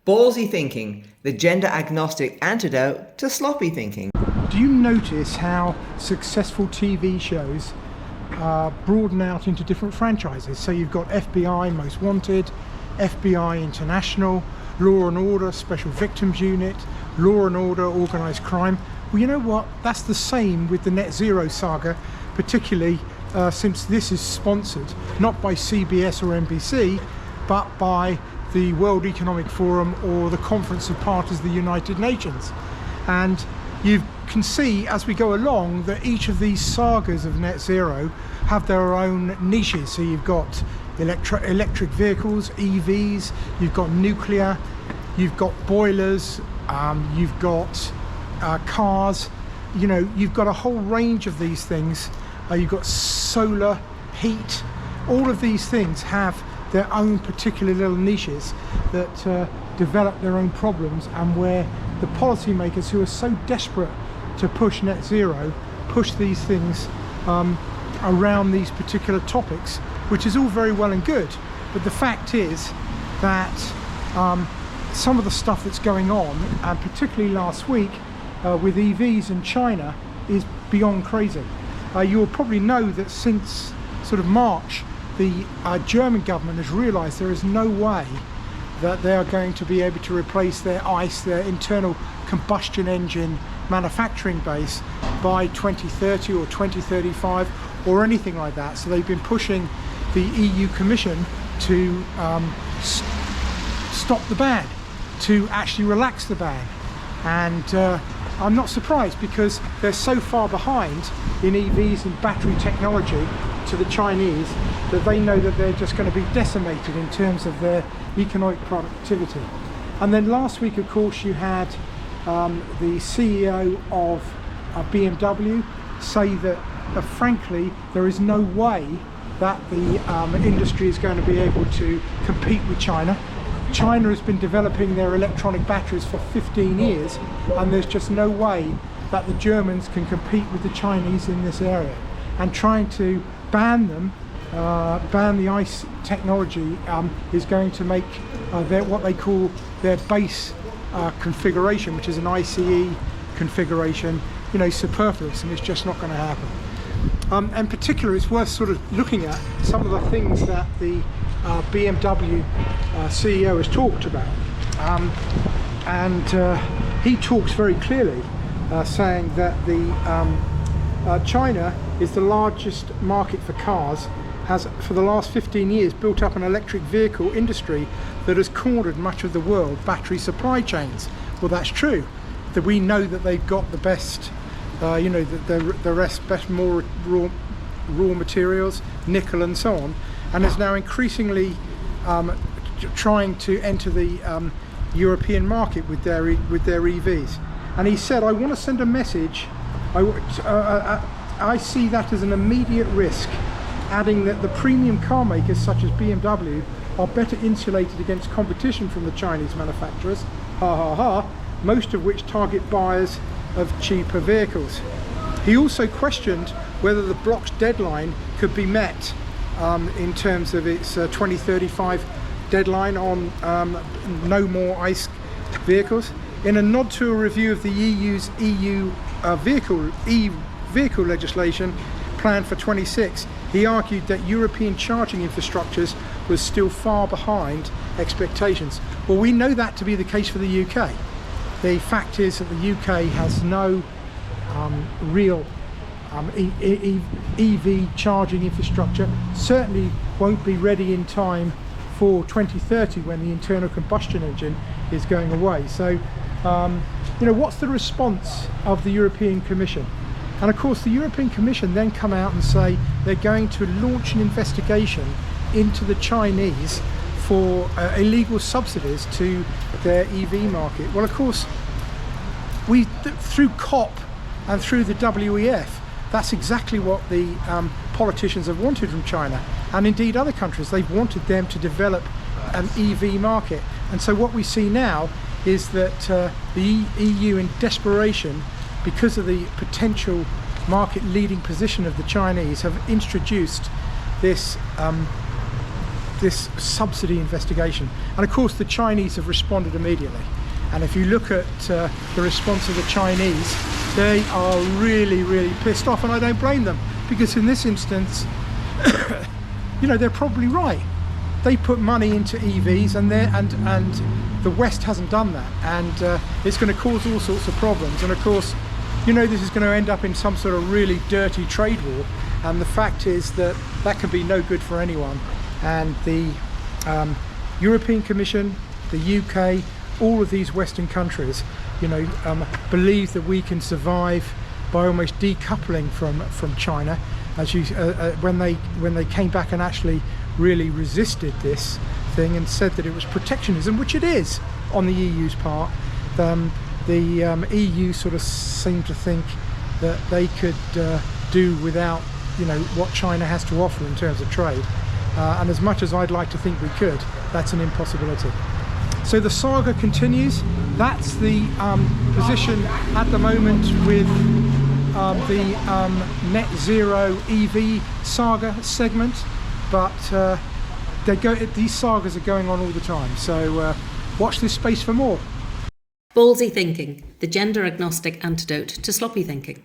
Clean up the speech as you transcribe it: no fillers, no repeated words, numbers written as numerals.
Ballsy thinking, the gender-agnostic antidote to sloppy thinking. Do you notice how successful TV shows broaden out into different franchises? So you've got FBI Most Wanted, FBI International, Law and Order Special Victims Unit, Law and Order Organised Crime. Well, you know what? That's the same with the Net Zero saga, particularly since this is sponsored not by CBS or NBC, but by the World Economic Forum or the Conference of Parties of the United Nations. And you can see as we go along that each of these sagas of net zero have their own niches. So you've got electric vehicles, EVs, you've got nuclear, you've got boilers, you've got cars, you know, you've got a whole range of these things. You've got solar, heat, all of these things have their own particular little niches that develop their own problems, and where the policymakers who are so desperate to push net zero push these things around these particular topics, which is all very well and good. But the fact is that some of the stuff that's going on, and particularly last week with EVs in China, is beyond crazy. You'll probably know that since sort of March, the German government has realised there is no way that they are going to be able to replace their ICE, their internal combustion engine manufacturing base, by 2030 or 2035 or anything like that. So they've been pushing the EU Commission to stop the ban, to actually relax the ban. And I'm not surprised, because they're so far behind in EVs and battery technology to the Chinese that they know that they're just going to be decimated in terms of their economic productivity. And then last week, of course, you had the CEO of BMW say that frankly there is no way that the industry is going to be able to compete with China. China has been developing their electronic batteries for 15 years, and there's just no way that the Germans can compete with the Chinese in this area. And trying to ban them, ban the ICE technology, is going to make what they call their base configuration, which is an ICE configuration, you know, superfluous, and it's just not going to happen. In particular, it's worth sort of looking at some of the things that the BMW CEO has talked about, and he talks very clearly, saying that China is the largest market for cars, has for the last 15 years built up an electric vehicle industry that has cornered much of the world battery supply chains. Well, that's true, that we know that they've got the best, you know, best more raw materials, nickel and so on, and is now increasingly trying to enter the European market with their EVs. And he said, I want to send a message, I see that as an immediate risk, adding that the premium car makers such as BMW are better insulated against competition from the Chinese manufacturers, most of which target buyers of cheaper vehicles. He also questioned whether the bloc's deadline could be met in terms of its 2035 deadline on no more ICE vehicles. In a nod to a review of the EU's vehicle legislation planned for 26, he argued that European charging infrastructures was still far behind expectations. Well, we know that to be the case for the UK. The fact is that the UK has no real EV charging infrastructure, certainly won't be ready in time for 2030 when the internal combustion engine is going away. So, you know, what's the response of the European Commission? And of course the European Commission then come out and say they're going to launch an investigation into the Chinese for illegal subsidies to their EV market. Well, of course, through COP and through the WEF, that's exactly what the politicians have wanted from China, and indeed other countries. They've wanted them to develop an EV market. And so what we see now is that the EU, in desperation, because of the potential market leading position of the Chinese, have introduced this this subsidy investigation. And of course the Chinese have responded immediately. And if you look at the response of the Chinese, they are really, really pissed off, and I don't blame them, because in this instance, they're probably right. They put money into EVs, and the West hasn't done that, and it's going to cause all sorts of problems. And of course, this is going to end up in some sort of really dirty trade war, and the fact is that can be no good for anyone. And the European Commission, the UK, all of these Western countries, believe that we can survive by almost decoupling from China. As when they came back and actually really resisted this thing and said that it was protectionism, which it is on the EU's part, the EU sort of seemed to think that they could do without what China has to offer in terms of trade. And as much as I'd like to think we could, that's an impossibility. So the saga continues. That's the position at the moment with the net zero EV saga segment, but these sagas are going on all the time. So watch this space for more. Ballsy thinking, the gender agnostic antidote to sloppy thinking.